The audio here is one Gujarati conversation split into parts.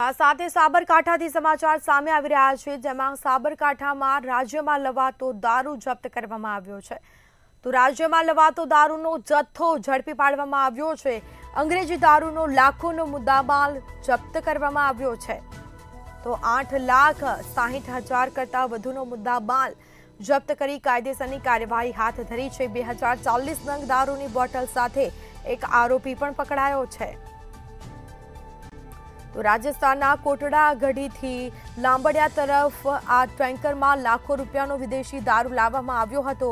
આ સાથે સાબરકાંઠાથી સમાચાર સામે આવી રહ્યા છે, જેમાં સાબરકાંઠામાં રાજ્યમાં લવાતો દારૂ જપ્ત કરવામાં આવ્યો છે। તો રાજ્યમાં લવાતો દારૂનો જથ્થો ઝડપી પાડવામાં આવ્યો છે। અંગ્રેજી દારૂનો લાખોનો મુદ્દામાલ જપ્ત કરવામાં આવ્યો છે। તો 8,60,000 કરતાં વધુનો મુદ્દામાલ જપ્ત કરી કાયદેસરની કાર્યવાહી હાથ ધરી છે। 2040 નંગ દારૂની બોટલ સાથે એક આરોપી પણ પકડાયો છે। તો રાજસ્થાનના કોટડા ગઢીથી લાંબડિયા તરફ આ ટેન્કરમાં લાખો રૂપિયાનો વિદેશી દારૂ લાવવામાં આવ્યો હતો।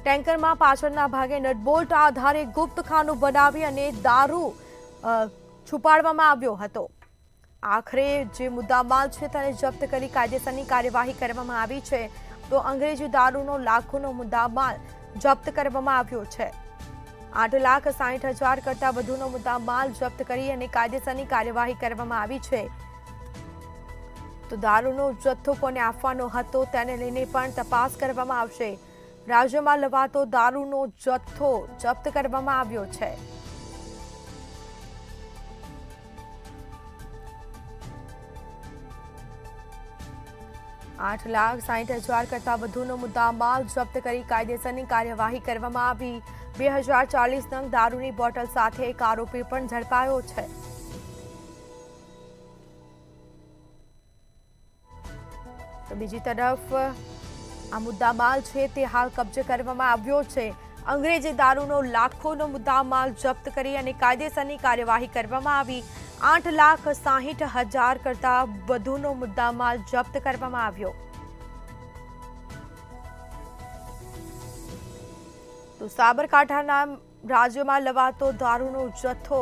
ટેન્કરમાં પાછળના ભાગે નટબોલ્ટ આધારે ગુપ્તખાનું બનાવી અને દારૂ છુપાડવામાં આવ્યો હતો। આખરે જે મુદ્દામાલ છે તેને જપ્ત કરી કાયદેસરની કાર્યવાહી કરવામાં આવી છે। તો અંગ્રેજી દારૂનો લાખોનો મુદ્દામાલ જપ્ત કરવામાં આવ્યો છે। 8,60,000 કરતાં વધુનો મુદ્દામાલ જપ્ત કરી અને કાયદેસરની કાર્યવાહી કરવામાં આવી છે। તો દારૂનો જથ્થો કોને આપવાનો હતો તેને લઈને પણ તપાસ કરવામાં આવશે। રાજ્યમાં લવાતો દારૂનો જથ્થો જપ્ત કરવામાં આવ્યો છે। $8,60,000 કરતાં વધુનો મુદ્દામાલ જપ્ત કરી કાયદેસરની કાર્યવાહી કરવામાં આવી। 2040 નંગ દારૂની બોટલ સાથે એક આરોપી પણ ઝડપાયો છે। તો બીજી તરફ આ મુદ્દામાલ છે તે હાલ કબજે કરવામાં આવ્યો છે। અંગ્રેજી દારૂનો લાખોનો મુદ્દામાલ જપ્ત કરી અને કાયદેસરની કાર્યવાહી કરવામાં આવી। 8,60,000 કરતાં વધુનો મુદ્દામાલ જપ્ત કરવામાં આવ્યો। તો સાબરકાંઠાના રાજ્યમાં લવાતો દારૂનો જથ્થો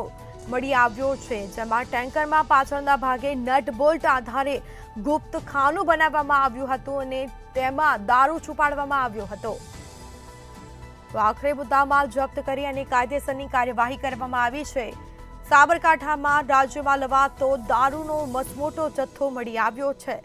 મળી આવ્યો છે, જેમાં ટેન્કરમાં પાછળના ભાગે નટ બોલ્ટ આધારે ગુપ્ત ખાનું બનાવવામાં આવ્યું હતું અને તેમાં દારૂ છુપાડવામાં આવ્યો હતો। તો આખરે મુદ્દામાલ જપ્ત કરી અને કાયદેસરની કાર્યવાહી કરવામાં આવી છે। સાબરકાંઠામાં રાજ્યમાં લવાતો દારૂનો મસમોટો જથ્થો મળી આવ્યો છે।